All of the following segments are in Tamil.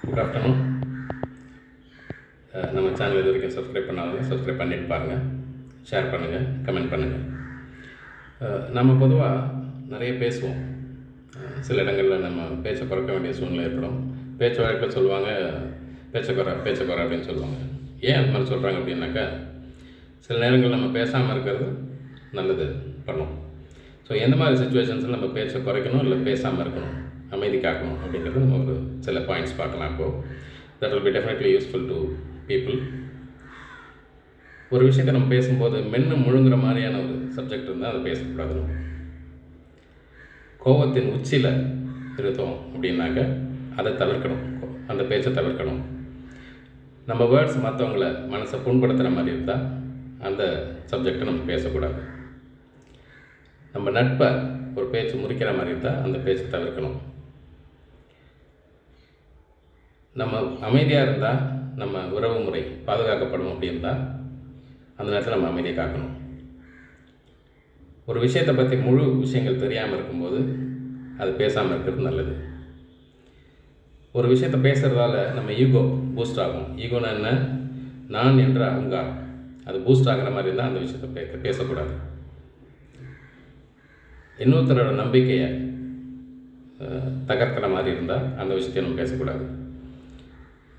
Good afternoon. நம்ம சேனல் இது வரைக்கும் சப்ஸ்கிரைப் பண்ணாதவங்க சப்ஸ்கிரைப் பண்ணிட்டு பாருங்கள், ஷேர் பண்ணுங்கள், கமெண்ட் பண்ணுங்கள். நம்ம பொதுவாக நிறைய பேசுவோம். சில இடங்களில் நம்ம பேச்சை குறைக்க வேண்டிய சூழ்நிலை ஏற்படும். பேச்சு வழக்கில் சொல்லுவாங்க பேச்சை குறை அப்படின்னு சொல்லுவாங்க. ஏன் அது மாதிரி சொல்கிறாங்க அப்படின்னாக்கா, சில நேரங்கள் நம்ம பேசாமல் இருக்கிறது நல்லது பண்ணும். ஸோ எந்த மாதிரி சுச்சுவேஷன்ஸில் நம்ம பேச்சை குறைக்கணும் இல்லை பேசாமல் இருக்கணும், அமைதி காக்கணும் அப்படிங்கிறது நம்ம ஒரு சில பாயிண்ட்ஸ் பார்க்கலாம். இப்போது that will be definitely useful to people. ஒரு விஷயத்தை நம்ம பேசும்போது மென்று முழுங்குற மாதிரியான ஒரு சப்ஜெக்ட் இருந்தால் அதை பேசக்கூடாது. கோபத்தின் உச்சியில் இருந்தோம் அப்படின்னாக்க அதை தவிர்க்கணும், அந்த பேச்சை தவிர்க்கணும். நம்ம வேர்ட்ஸ் மற்றவங்கள மனசை புண்படுத்துகிற மாதிரி இருந்தால் அந்த சப்ஜெக்டை நம்ம பேசக்கூடாது. நம்ம நட்பை ஒரு பேச்சு முறிக்கிற மாதிரி இருந்தால் அந்த பேச்சை தவிர்க்கணும். நம்ம அமைதியாக இருந்தால் நம்ம உறவு முறை பாதுகாக்கப்படும் அப்படின்னா அந்த நேரத்தில் நம்ம அமைதியை காக்கணும். ஒரு விஷயத்தை பற்றி முழு விஷயங்கள் தெரியாமல் இருக்கும்போது அது பேசாமல் இருக்கிறது நல்லது. ஒரு விஷயத்தை பேசுகிறதால நம்ம ஈகோ பூஸ்ட் ஆகும். ஈகோன்னு என்ன? நான் என்ற அகங்காரம் அது பூஸ்ட் ஆகிற மாதிரி இருந்தால் அந்த விஷயத்தை பேசக்கூடாது. இன்னொருத்தரோட நம்பிக்கையை தகர்க்கிற மாதிரி இருந்தால் அந்த விஷயத்தை நம்ம பேசக்கூடாது.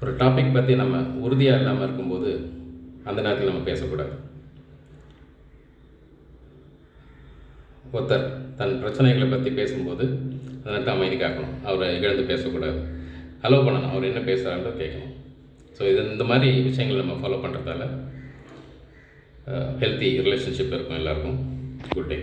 ஒரு டாபிக் பற்றி நம்ம உறுதியாக இல்லாமல் இருக்கும்போது அந்த நேரத்தில் நம்ம பேசக்கூடாது. ஒருத்தர் தன் பிரச்சனைகளை பற்றி பேசும்போது அந்த நேரத்தில் அமைதி காக்கணும். அவரை இழந்து பேசக்கூடாது, அலோவ் பண்ணணும். அவர் என்ன பேசுகிறாருன்னு கேட்கணும். ஸோ இந்த மாதிரி விஷயங்கள் நம்ம ஃபாலோ பண்ணுறதால ஹெல்த்தி ரிலேஷன்ஷிப் இருக்கும் எல்லாருக்கும். Good day.